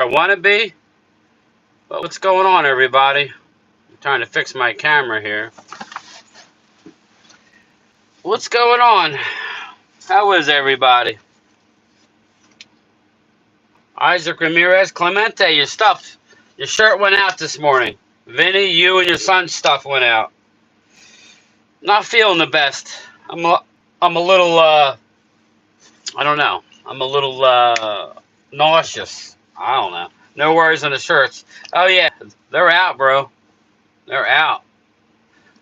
I want to be. But what's going on, everybody? I'm trying to fix my camera here. What's going on? How is everybody? Isaac Ramirez, Clemente, your stuff. Your shirt went out this morning. Vinny, you and your son's stuff went out. Not feeling the best. I'm a little, I don't know. I'm a little, nauseous. I don't know. No worries on the shirts. Oh, yeah. They're out, bro. They're out.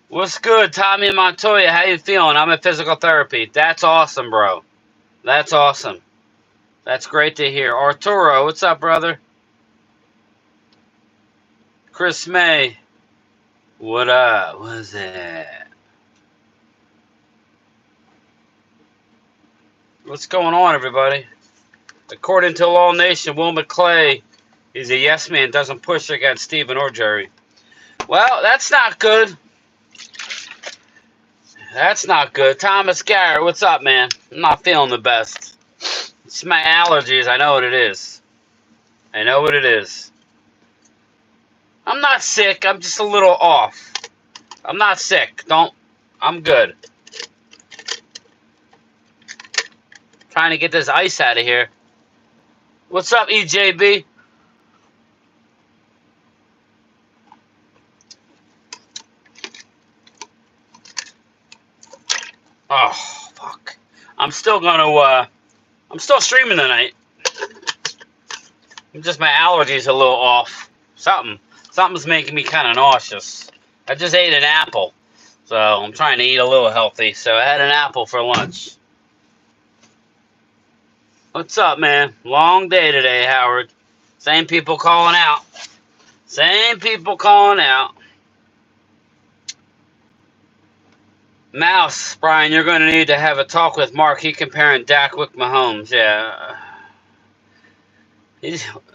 What's good, Tommy and Montoya? How you feeling? I'm in physical therapy. That's awesome, bro. That's awesome. That's great to hear. Arturo, what's up, brother? Chris May, what up? What's that? What's going on, everybody? According to Law Nation, Will McClay, he's a yes man, doesn't push against Stephen or Jerry. Well, that's not good. That's not good. Thomas Garrett, what's up, man? I'm not feeling the best. It's my allergies. I know what it is. I know what it is. I'm not sick. I'm just a little off. I'm not sick. I'm good. Trying to get this ice out of here. What's up, EJB? Oh, fuck. I'm still streaming tonight. Just my allergies a little off. Something's making me kind of nauseous. I just ate an apple, so I'm trying to eat a little healthy. So I had an apple for lunch. What's up, man? Long day today, Howard. Same people calling out. Same people calling out. Mouse, Brian, you're going to need to have a talk with Mark. He comparing Dak with Mahomes. Yeah.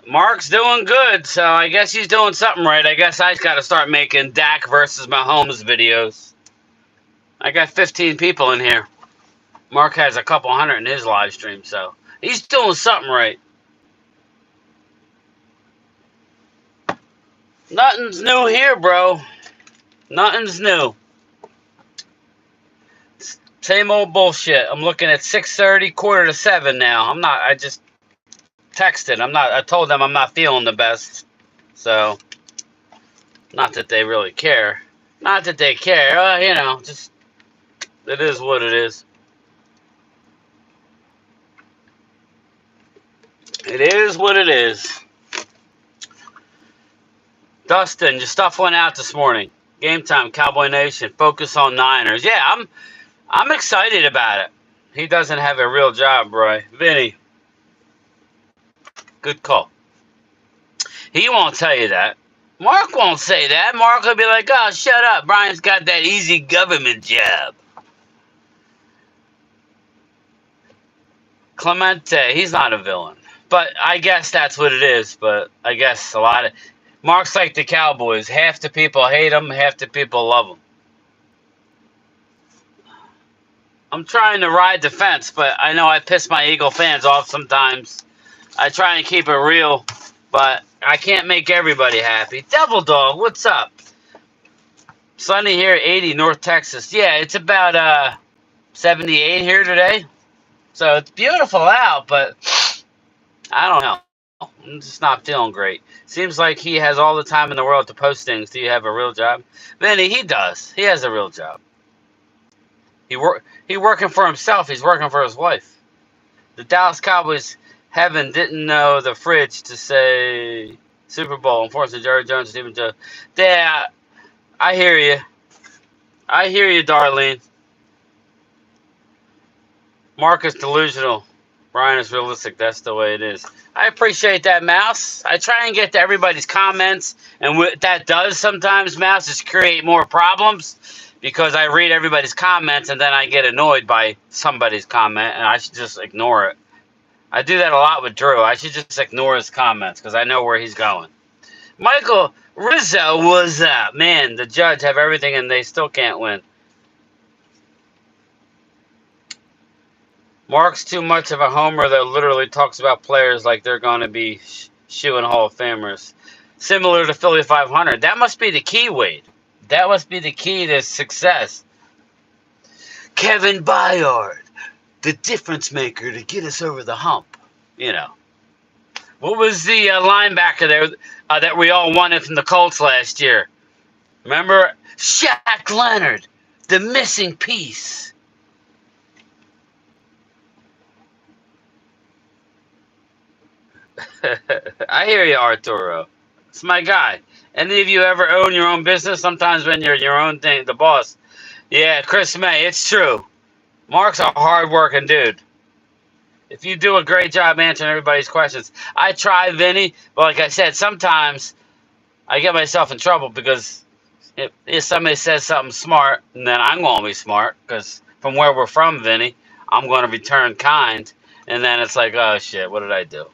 Mark's doing good, so I guess he's doing something right. I guess I got to start making Dak versus Mahomes videos. I got 15 people in here. Mark has a couple hundred in his live stream, so he's doing something right. Nothing's new here, bro. Nothing's new. Same old bullshit. I'm looking at 6:30, 6:45 now. I just texted. I told them I'm not feeling the best. So, not that they really care. Not that they care. Just, it is what it is. It is what it is. Dustin, your stuff went out this morning. Game time, Cowboy Nation. Focus on Niners. Yeah, I'm excited about it. He doesn't have a real job, bro. Vinny. Good call. He won't tell you that. Mark won't say that. Mark will be like, oh, shut up. Brian's got that easy government job. Clemente, he's not a villain. But I guess that's what it is. But I guess Mark's like the Cowboys. Half the people hate him, half the people love him. I'm trying to ride the fence, but I know I piss my Eagle fans off sometimes. I try and keep it real, but I can't make everybody happy. Devil Dog, what's up? Sunny here, 80, North Texas. Yeah, it's about 78 here today. So it's beautiful out, but I don't know. I'm just not feeling great. Seems like he has all the time in the world to post things. Do you have a real job? Vinny, he does. He has a real job. He working for himself. He's working for his wife. The Dallas Cowboys heaven didn't know the fridge to say Super Bowl. Unfortunately, Jerry Jones, Stephen Jones. Yeah, I hear you. I hear you, Darlene. Mark is delusional. Brian is realistic. That's the way it is. I appreciate that, Mouse. I try and get to everybody's comments, and what that does sometimes, Mouse, is create more problems because I read everybody's comments and then I get annoyed by somebody's comment, and I should just ignore it. I do that a lot with Drew. I should just ignore his comments because I know where he's going. Michael Rizzo was up. Man, the Judge have everything and they still can't win. Mark's too much of a homer that literally talks about players like they're going to be Shoeing Hall of Famers. Similar to Philly 500. That must be the key, Wade. That must be the key to success. Kevin Byard, the difference maker to get us over the hump. You know. What was the linebacker there that we all wanted from the Colts last year? Remember? Shaq Leonard, the missing piece. I hear you, Arturo. It's my guy. Any of you ever own your own business? Sometimes when you're your own thing, the boss. Yeah, Chris May, it's true. Mark's a hard-working dude. If you do a great job answering everybody's questions. I try, Vinny, but like I said, sometimes I get myself in trouble because if somebody says something smart, then I'm going to be smart because from where we're from, Vinny, I'm going to return kind. And then it's like, oh, shit, what did I do?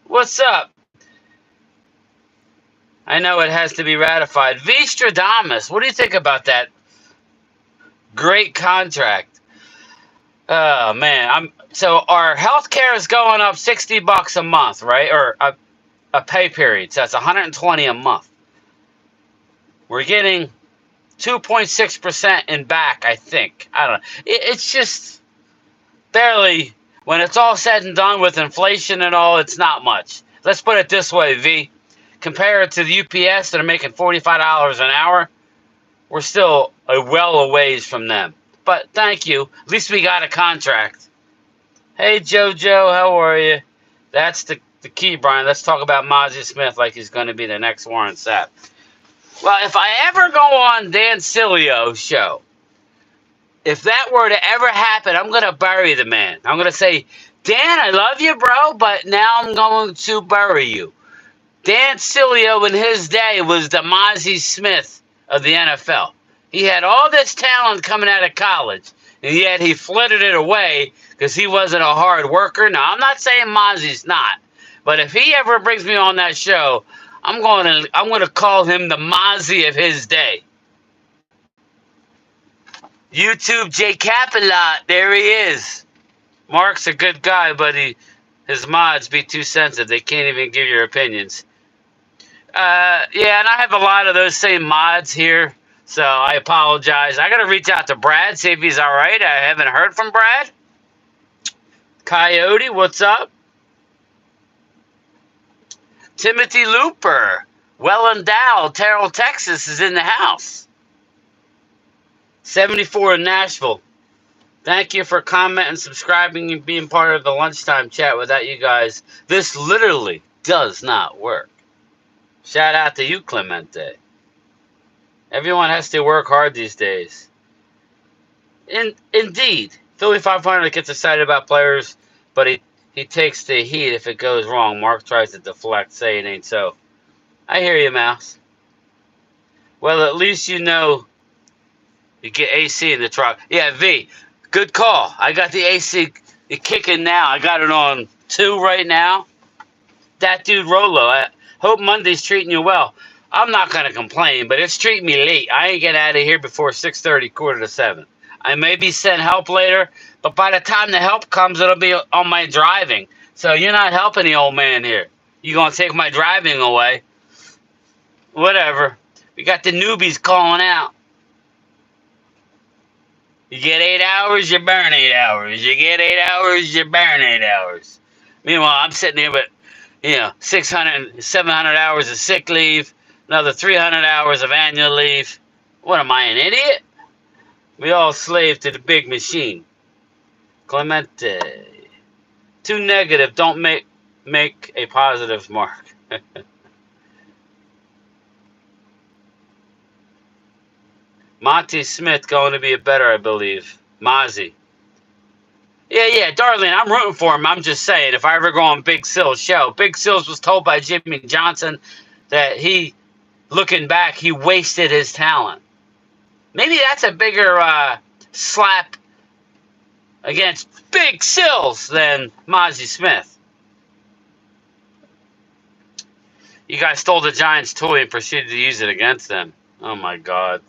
What's up? I know it has to be ratified. V. Stradamus, what do you think about that? Great contract. Oh, man. So our health care is going up $60 a month, right? Or a pay period. So that's $120 a month. We're getting 2.6% in back, I think. I don't know. It's just barely, when it's all said and done with inflation and all, it's not much. Let's put it this way, V. Compared to the UPS that are making $45 an hour, we're still well a ways from them. But thank you. At least we got a contract. Hey, JoJo, how are you? That's the key, Brian. Let's talk about Mozzie Smith like he's going to be the next Warren Sapp. Well, if I ever go on Dan Silio's show, if that were to ever happen, I'm going to bury the man. I'm going to say, Dan, I love you, bro, but now I'm going to bury you. Dan Silio in his day was the Mozzie Smith of the NFL. He had all this talent coming out of college, and yet he flitted it away because he wasn't a hard worker. Now, I'm not saying Mozzie's not, but if he ever brings me on that show, I'm going to call him the Mozzie of his day. YouTube J Capilot, there he is. Mark's a good guy, but his mods be too sensitive. They can't even give your opinions. Yeah, and I have a lot of those same mods here, so I apologize. I got to reach out to Brad, see if he's all right. I haven't heard from Brad. Coyote, what's up? Timothy Looper, well endowed, Terrell, Texas, is in the house. 74 in Nashville. Thank you for commenting, subscribing, and being part of the lunchtime chat. Without you guys, this literally does not work. Shout out to you, Clemente. Everyone has to work hard these days. Indeed, Philly 500 gets excited about players, but he takes the heat if it goes wrong. Mark tries to deflect, say it ain't so. I hear you, Mouse. Well, at least you know you get AC in the truck. Yeah, V, good call. I got the AC kicking now. I got it on 2 right now. That dude Rolo, I hope Monday's treating you well. I'm not going to complain, but it's treating me late. I ain't getting out of here before 6:30, 6:45. I may be sent help later, but by the time the help comes, it'll be on my driving. So you're not helping the old man here. You're going to take my driving away. Whatever. We got the newbies calling out. You get 8 hours, you burn 8 hours. You get 8 hours, you burn 8 hours. Meanwhile, I'm sitting here with, 600, 700 hours of sick leave, another 300 hours of annual leave. What, am I, an idiot? We all slave to the big machine. Clemente. Too negative. Don't make a positive mark. Monty Smith going to be a better, I believe. Mozzie. Yeah, Darlene, I'm rooting for him. I'm just saying, if I ever go on Big Sill's show, Big Sills was told by Jimmy Johnson that looking back, he wasted his talent. Maybe that's a bigger slap against Big Sills than Mozzie Smith. You guys stole the Giants' toy and proceeded to use it against them. Oh, my God.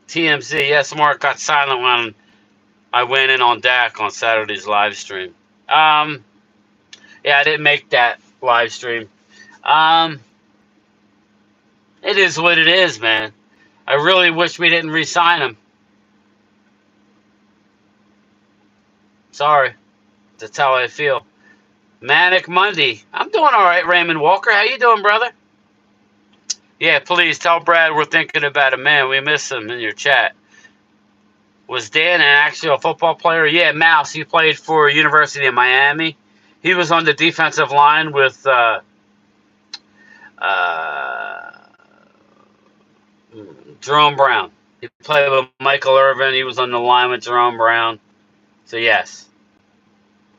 TMZ, yes, Mark got silent when I went in on Dak on Saturday's live stream. Yeah, I didn't make that live stream. Um, it is what it is, man. I really wish we didn't re-sign him. Sorry, that's how I feel. Manic Monday. I'm doing all right, Raymond Walker. How you doing, brother? Yeah, please tell Brad we're thinking about him. Man, we miss him in your chat. Was Dan an actual football player? Yeah, Mouse. He played for University of Miami. He was on the defensive line with uh, Jerome Brown. He played with Michael Irvin. He was on the line with Jerome Brown. So, yes.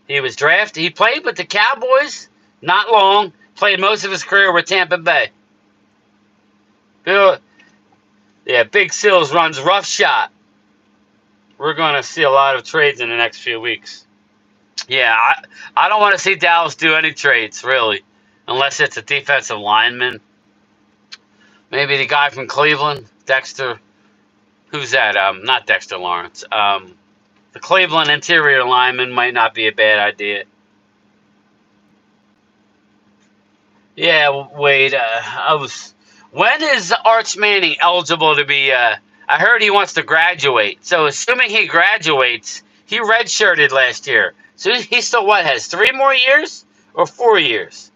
He was drafted. He played with the Cowboys. Not long. Played most of his career with Tampa Bay. Bill, yeah, Big Sills runs rough shot. We're going to see a lot of trades in the next few weeks. Yeah, I don't want to see Dallas do any trades, really, unless it's a defensive lineman. Maybe the guy from Cleveland, Dexter. Who's that? Not Dexter Lawrence. The Cleveland interior lineman might not be a bad idea. Yeah, Wade. When is Arch Manning eligible to be? I heard he wants to graduate. So assuming he graduates, he redshirted last year. So he still has 3 more years or 4 years?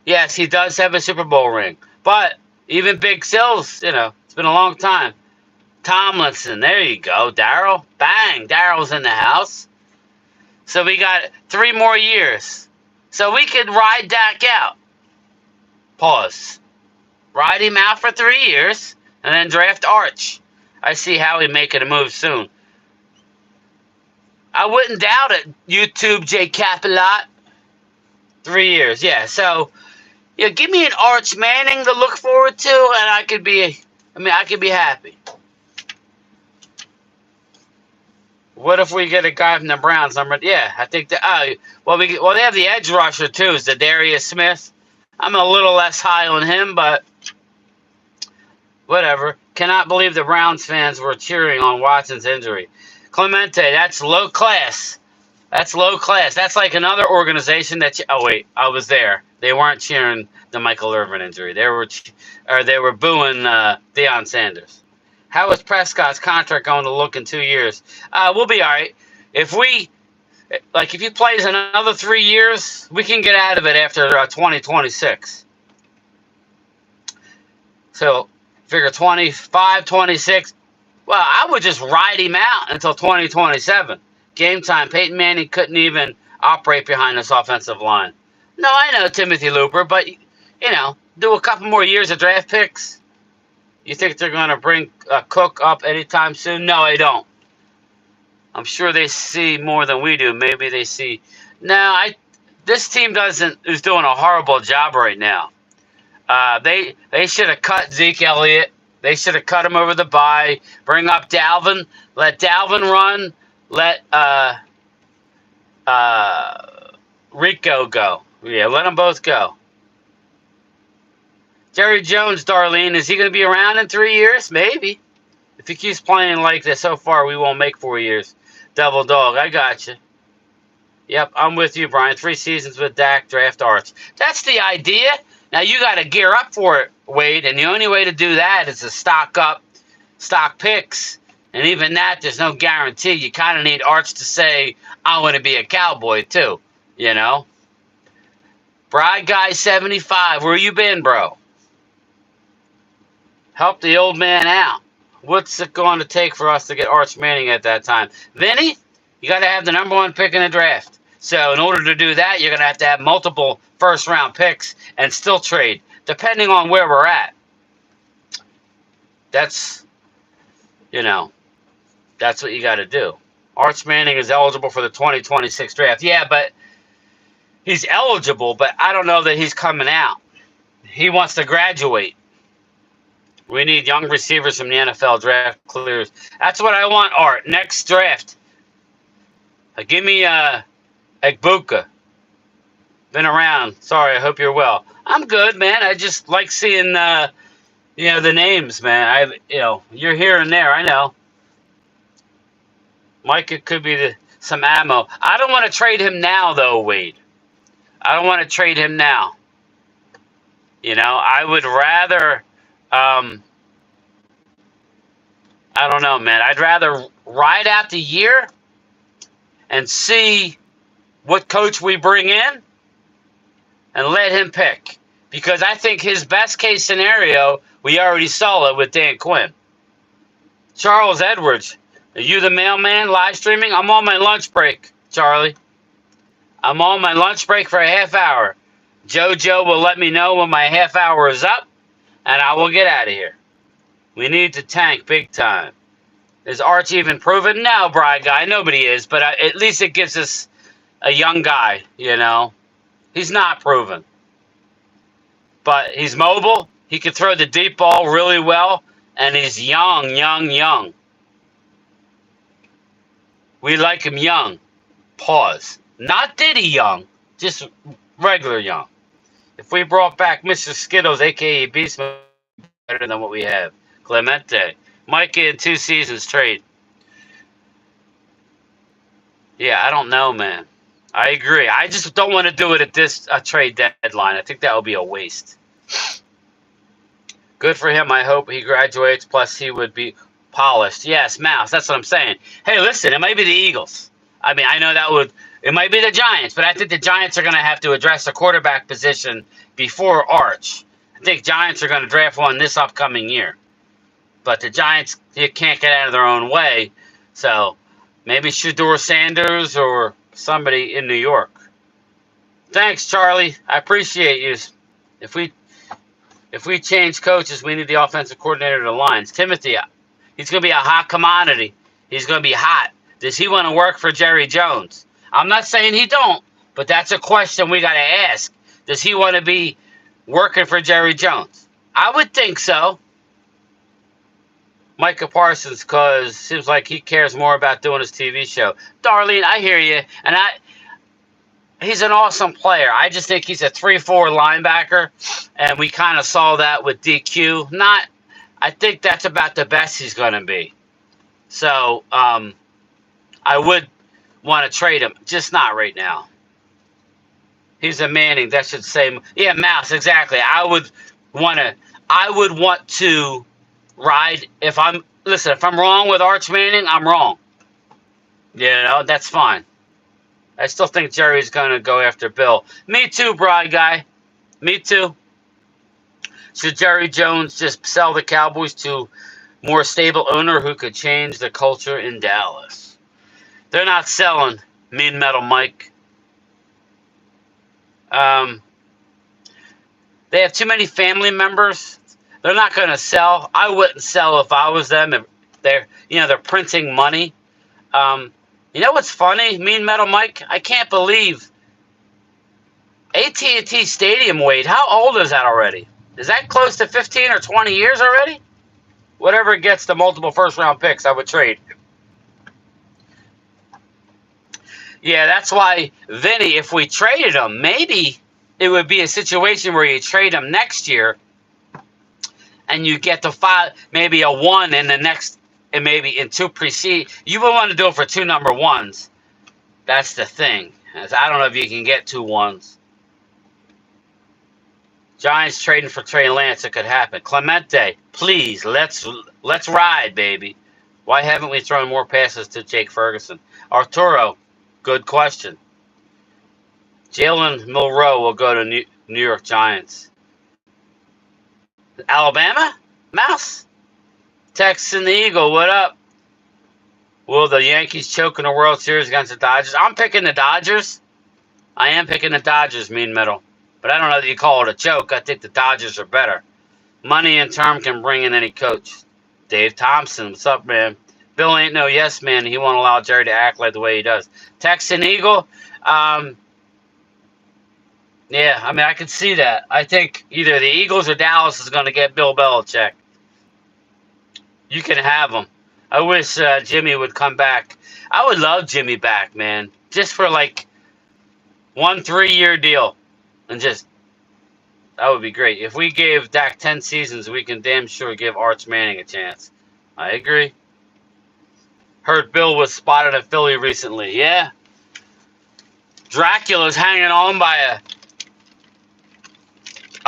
Yes, he does have a Super Bowl ring. But even Big Sills, it's been a long time. Tomlinson, there you go. Darryl, bang, Darryl's in the house. So we got 3 more years. So we could ride Dak out. Pause. Ride him out for 3 years and then draft Arch. I see Howie making a move soon. I wouldn't doubt it. YouTube J Capilot. 3 years, yeah. So, give me an Arch Manning to look forward to, and I could be happy. What if we get a guy from the Browns? I think that. They have the edge rusher too. Is the Darius Smith? I'm a little less high on him, but whatever. Cannot believe the Browns fans were cheering on Watson's injury. Clemente, that's low class. That's low class. That's like another organization that. Oh wait, I was there. They weren't cheering the Michael Irvin injury. They were booing Deion Sanders. How is Prescott's contract going to look in 2 years? We'll be all right. If he plays another 3 years, we can get out of it after 2026. So, figure 25, 26. Well, I would just ride him out until 2027. Game time. Peyton Manning couldn't even operate behind this offensive line. No, I know Timothy Looper, but, do a couple more years of draft picks. You think they're going to bring Cook up anytime soon? No, I don't. I'm sure they see more than we do. Maybe they see. No, this team is doing a horrible job right now. They should have cut Zeke Elliott. They should have cut him over the bye. Bring up Dalvin. Let Dalvin run. Let Rico go. Yeah, let them both go. Jerry Jones, Darlene, is he going to be around in 3 years? Maybe. If he keeps playing like this so far, we won't make 4 years. Devil Dog, I got you. Yep, I'm with you, Brian. 3 seasons with Dak, draft Arch. That's the idea. Now, you got to gear up for it, Wade, and the only way to do that is to stock up, stock picks, and even that, there's no guarantee. You kind of need Arch to say, I want to be a Cowboy, too, Bride Guy 75, where you been, bro? Help the old man out. What's it going to take for us to get Arch Manning at that time? Vinny, you got to have the number 1 pick in the draft. So in order to do that, you're going to have multiple first-round picks and still trade, depending on where we're at. That's what you got to do. Arch Manning is eligible for the 2026 draft. Yeah, but he's eligible, but I don't know that he's coming out. He wants to graduate. We need young receivers from the NFL draft clears. That's what I want, Art. Next draft. Give me Egbuka. Been around. Sorry, I hope you're well. I'm good, man. I just like seeing the names, man. You're here and there, I know. Mike, it could be some ammo. I don't want to trade him now, though, Wade. I don't want to trade him now. I would rather, I don't know, man. I'd rather ride out the year and see what coach we bring in and let him pick. Because I think his best case scenario, we already saw it with Dan Quinn. Charles Edwards, are you the mailman live streaming? I'm on my lunch break, Charlie. I'm on my lunch break for a half hour. JoJo will let me know when my half hour is up, and I will get out of here. We need to tank big time. Is Arch even proven? No, Bri Guy, nobody is, but at least it gives us a young guy, He's not proven. But he's mobile. He can throw the deep ball really well, and he's young. We like him young. Pause. Not Diddy young, just regular young. If we brought back Mr. Skittles, a.k.a. Beastman, better than what we have. Clemente. Mikey in 2 seasons trade. Yeah, I don't know, man. I agree. I just don't want to do it at this trade deadline. I think that would be a waste. Good for him. I hope he graduates. Plus, he would be polished. Yes, Mouse. That's what I'm saying. Hey, listen, it might be the Eagles. I mean, I know it might be the Giants, but I think the Giants are going to have to address the quarterback position before Arch. I think Giants are going to draft one this upcoming year. But the Giants, you can't get out of their own way. So maybe Shedeur Sanders or somebody in New York. Thanks, Charlie. I appreciate you. If we change coaches, we need the offensive coordinator to the lines. Timothy, he's going to be a hot commodity. He's going to be hot. Does he want to work for Jerry Jones? I'm not saying he don't, but that's a question we got to ask. Does he want to be working for Jerry Jones? I would think so. Micah Parsons, because it seems like he cares more about doing his TV show. Darlene, I hear you, and he's an awesome player. I just think he's a 3-4 linebacker, and we kind of saw that with DQ. I think that's about the best he's going to be. So, I would want to trade him, just not right now. He's a Manning. That should say, yeah, Mouse, exactly. I would want to ride. If I'm wrong with Arch Manning, I'm wrong. That's fine. I still think Jerry's going to go after Bill. Me too, Bri Guy. Me too. Should Jerry Jones just sell the Cowboys to more stable owner who could change the culture in Dallas? They're not selling, Mean Metal Mike. They have too many family members. They're not going to sell. I wouldn't sell if I was them. If they're printing money. You know what's funny, Mean Metal Mike? I can't believe AT&T Stadium, Wade. How old is that already? Is that close to 15 or 20 years already? Whatever it gets to multiple first-round picks, I would trade. Yeah, that's why, Vinny, if we traded him, maybe it would be a situation where you trade him next year and you get to file maybe a 1 in the next, and maybe in 2 precede. You would want to do it for 2 number 1s. That's the thing. I don't know if you can get 2 1s. Giants trading for Trey Lance, it could happen. Clemente, please, let's ride, baby. Why haven't we thrown more passes to Jake Ferguson? Arturo, good question. Jalen Milroe will go to New York Giants. Alabama? Mouse? Texan the Eagle, what up? Will the Yankees choke in the World Series against the Dodgers? I'm picking the Dodgers. I am picking the Dodgers, Mean Metal. But I don't know that you call it a choke. I think the Dodgers are better. Money and term can bring in any coach. Dave Thompson, what's up, man? Bill ain't no yes man. He won't allow Jerry to act like the way he does. Texan Eagle, yeah, I mean, I could see that. I think either the Eagles or Dallas is going to get Bill Belichick. You can have him. I wish Jimmy would come back. I would love Jimmy back, man. Just for like 1 3-year deal. And just, that would be great. If we gave Dak 10 seasons, we can damn sure give Arch Manning a chance. I agree. Heard Bill was spotted at Philly recently. Yeah. Dracula's hanging on by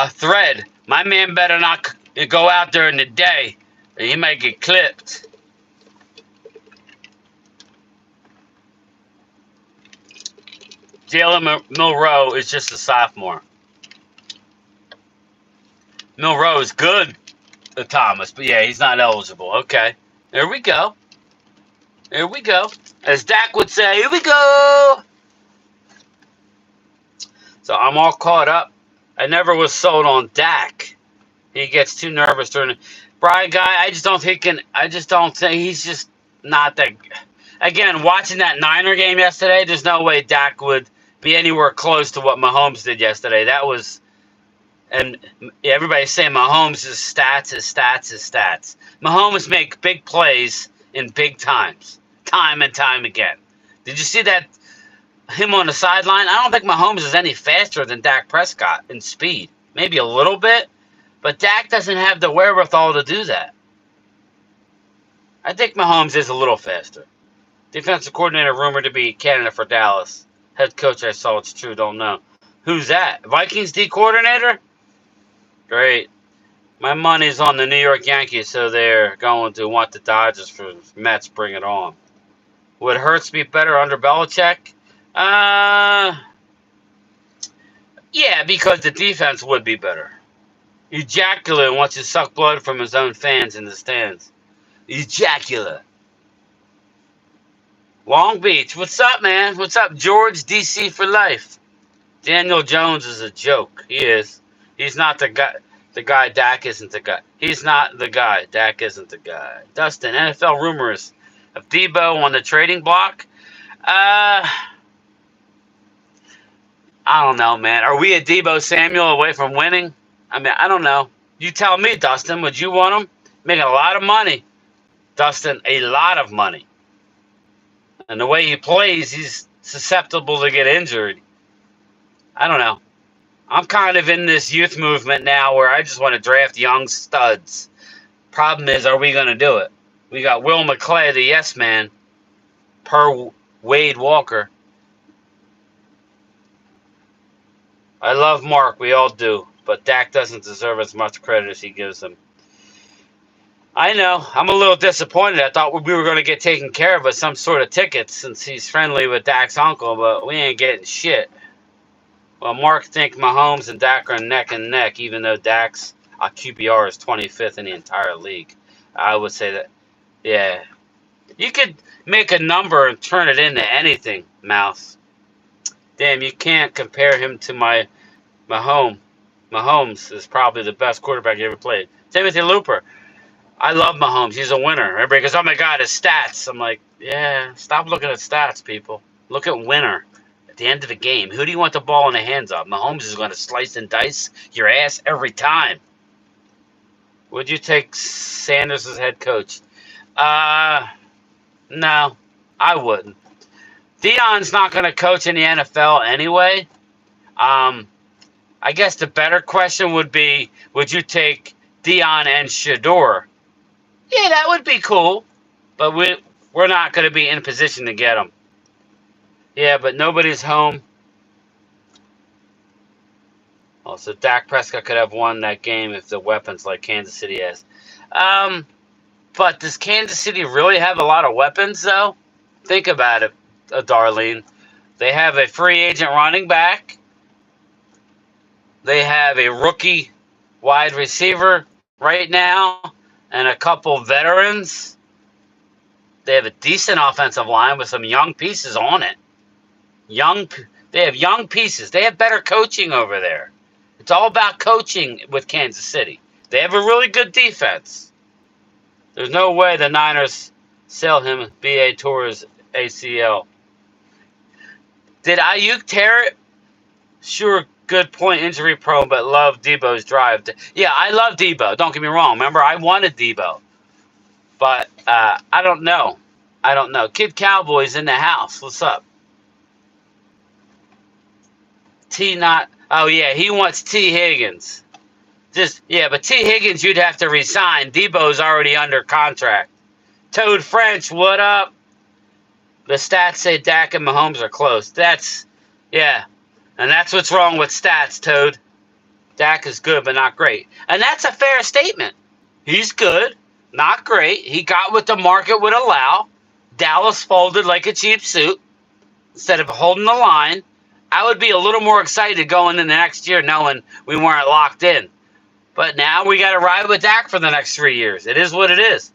a thread. My man better not go out there in the day, or he might get clipped. Jalen Milroe is just a sophomore. Milroe is good, Thomas, but yeah, he's not eligible. Okay, there we go. Here we go. As Dak would say, here we go. So I'm all caught up. I never was sold on Dak. He gets too nervous during the Brian guy. I just don't think he's just not that. Again, watching that Niner game yesterday, there's no way Dak would be anywhere close to what Mahomes did yesterday. That was, and everybody's saying Mahomes' stats. Mahomes make big plays in big times, time and time again. Did you see that? Him on the sideline? I don't think Mahomes is any faster than Dak Prescott in speed. Maybe a little bit, but Dak doesn't have the wherewithal to do that. I think Mahomes is a little faster. Defensive coordinator rumored to be candidate for Dallas. Head coach, I saw it's true, don't know. Who's that? Vikings D coordinator? Great. My money's on the New York Yankees, so they're going to want the Dodgers for Mets. Bring it on. Would Hurts be better under Belichick? Yeah, because the defense would be better. Ejaculate wants to suck blood from his own fans in the stands. Ejaculate. Long Beach, what's up, man? What's up, George? DC for life. Daniel Jones is a joke. He is. He's not the guy. The guy. Dak isn't the guy. He's not the guy. Dak isn't the guy. Dustin, NFL rumors of Debo on the trading block. I don't know, man. Are we a Debo Samuel away from winning? I mean, I don't know. You tell me, Dustin. Would you want him? Making a lot of money. Dustin, a lot of money. And the way he plays, he's susceptible to get injured. I don't know. I'm kind of in this youth movement now where I just want to draft young studs. Problem is, are we going to do it? We got Will McClay, the yes man, per Wade Walker. I love Mark, we all do, but Dak doesn't deserve as much credit as he gives him. I know, I'm a little disappointed. I thought we were going to get taken care of with some sort of tickets since he's friendly with Dak's uncle, but we ain't getting shit. Well, Mark think Mahomes and Dak are neck and neck, even though Dak's QBR is 25th in the entire league. I would say that, yeah. You could make a number and turn it into anything, Mouse. Damn, you can't compare him to Mahomes. Mahomes is probably the best quarterback you ever played. Timothy Looper. I love Mahomes. He's a winner. Everybody goes, oh my God, his stats. I'm like, yeah, stop looking at stats, people. Look at winner. At the end of the game, who do you want the ball in the hands of? Mahomes is going to slice and dice your ass every time. Would you take Sanders as head coach? No, I wouldn't. Deion's not going to coach in the NFL anyway. I guess the better question would be, would you take Deion and Shador? Yeah, that would be cool, but we're not going to be in position to get them. Yeah, but nobody's home. Also, Dak Prescott could have won that game if the weapons like Kansas City has. But does Kansas City really have a lot of weapons, though? Think about it, Darlene. They have a free agent running back. They have a rookie wide receiver right now and a couple veterans. They have a decent offensive line with some young pieces on it. They have young pieces. They have better coaching over there. It's all about coaching with Kansas City. They have a really good defense. There's no way the Niners sell him B.A. Torres ACL. Did Ayuk tear it? Sure, good point. Injury prone, but love Debo's drive. Yeah, I love Debo. Don't get me wrong. Remember, I wanted Debo. But I don't know. Kid Cowboys in the house. What's up? Oh, yeah, he wants T. Higgins. But T. Higgins you'd have to resign. Debo's already under contract. Toad French, what up? The stats say Dak and Mahomes are close. And that's what's wrong with stats, Toad. Dak is good, but not great. And that's a fair statement. He's good, not great. He got what the market would allow. Dallas folded like a cheap suit instead of holding the line. I would be a little more excited going into the next year knowing we weren't locked in. But now we got to ride with Dak for the next 3 years. It is what it is.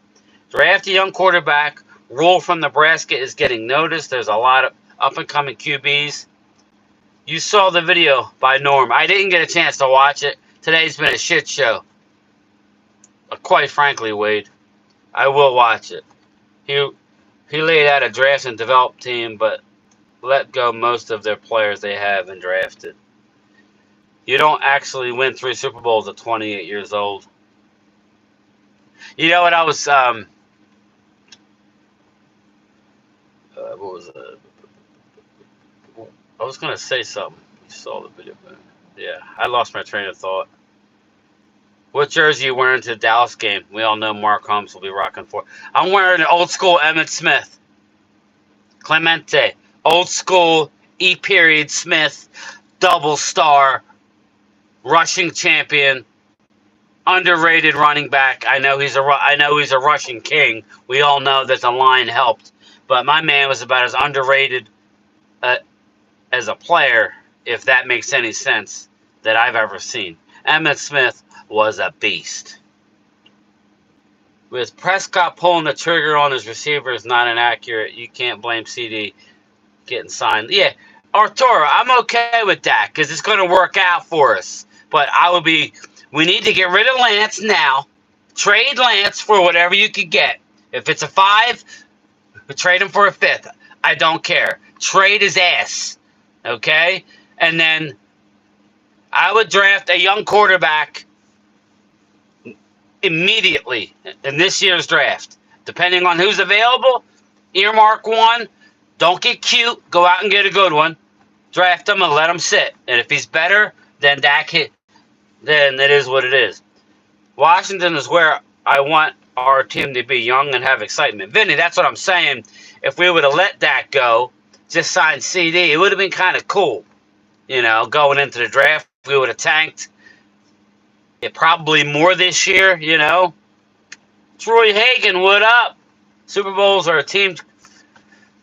Draft a young quarterback. Rule from Nebraska is getting noticed. There's a lot of up-and-coming QBs. You saw the video by Norm. I didn't get a chance to watch it. Today's been a shit show. Quite frankly, Wade, I will watch it. He laid out a draft and develop team, but let go most of their players they have and drafted. You don't actually win 3 Super Bowls at 28 years old. You know what I was what was it? I was gonna say something. You saw the video, but yeah, I lost my train of thought. What jersey are you wearing to the Dallas game? We all know Mark Holmes will be rocking for. I'm wearing an old school Emmitt Smith. Clemente. Old school E. Smith. Double star. Rushing champion. Underrated running back. I know he's a rushing king. We all know that the line helped. But my man was about as underrated as a player, if that makes any sense, that I've ever seen. Emmitt Smith was a beast. With Prescott pulling the trigger on his receivers not inaccurate, you can't blame CD getting signed. Yeah, Arturo, I'm okay with that because it's going to work out for us. But we need to get rid of Lance now. Trade Lance for whatever you could get. If it's a 5, trade him for a 5th. I don't care. Trade his ass. Okay? And then I would draft a young quarterback immediately in this year's draft. Depending on who's available, earmark one. Don't get cute. Go out and get a good one. Draft him and let him sit. And if he's better than Dak, then it is what it is. Washington is where I want our team to be, young and have excitement. Vinny, that's what I'm saying. If we would have let Dak go, just signed CD, it would have been kind of cool. You know, going into the draft, we would have tanked. It probably more this year, you know. Troy Hagan, what up? Super Bowls are a team.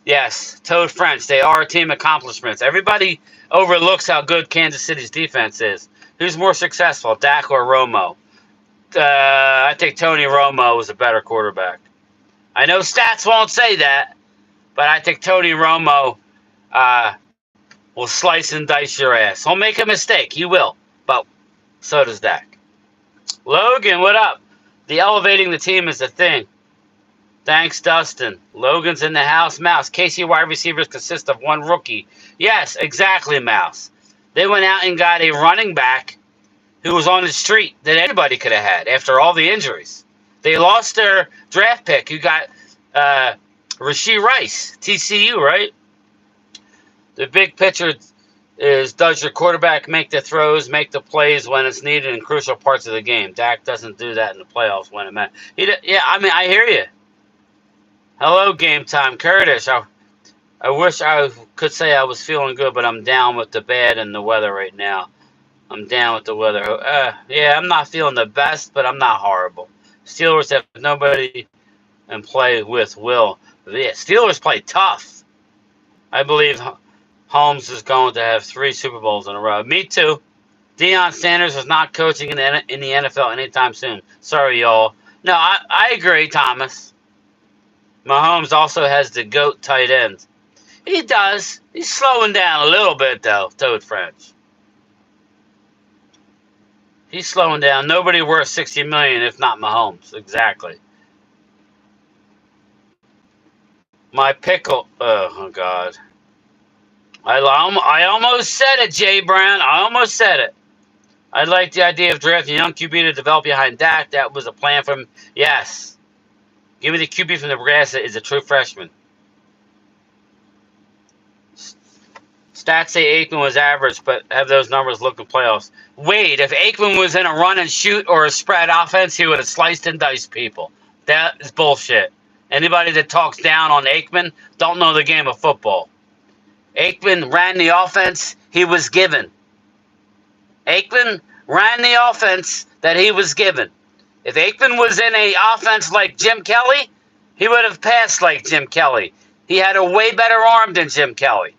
Yes, Toad French. They are a team accomplishments. Everybody overlooks how good Kansas City's defense is. Who's more successful, Dak or Romo? I think Tony Romo was a better quarterback. I know stats won't say that, but I think Tony Romo will slice and dice your ass. He'll make a mistake. He will. But so does Dak. Logan, what up? The elevating the team is a thing. Thanks, Dustin. Logan's in the house. Mouse. KC wide receivers consist of one rookie. Yes, exactly, Mouse. They went out and got a running back who was on the street that anybody could have had after all the injuries. They lost their draft pick. You got Rashee Rice, TCU, right? The big picture is, does your quarterback make the throws, make the plays when it's needed in crucial parts of the game? Dak doesn't do that in the playoffs when it matters. Yeah, I mean, I hear you. Hello, Game Time. Curtis, I wish I could say I was feeling good, but I'm down with the bad and the weather right now. I'm down with the weather. Yeah, I'm not feeling the best, but I'm not horrible. Steelers have nobody and play with Will. Yeah, Steelers play tough. I believe Holmes is going to have 3 Super Bowls in a row. Me too. Deion Sanders is not coaching in the NFL anytime soon. Sorry, y'all. No, I agree, Thomas. Mahomes also has the GOAT tight end. He does. He's slowing down a little bit, though, Toad French. He's slowing down. Nobody worth $60 million if not Mahomes. Exactly. My pickle. Oh God. I almost said it, Jay Brown. I almost said it. I like the idea of drafting a young QB to develop behind Dak. That was a plan from. Yes. Give me the QB from Nebraska is a true freshman. Stats say Aikman was average, but have those numbers looked in playoffs? Wade, if Aikman was in a run and shoot or a spread offense, he would have sliced and diced people. That is bullshit. Anybody that talks down on Aikman don't know the game of football. Aikman ran the offense he was given. Aikman ran the offense that he was given. If Aikman was in a offense like Jim Kelly, he would have passed like Jim Kelly. He had a way better arm than Jim Kelly.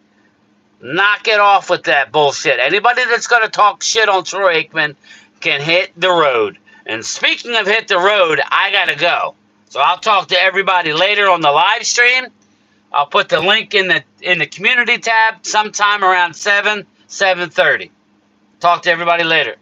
Knock it off with that bullshit. Anybody that's going to talk shit on Troy Aikman can hit the road. And speaking of hit the road, I got to go. So I'll talk to everybody later on the live stream. I'll put the link in the community tab sometime around 7:30. Talk to everybody later.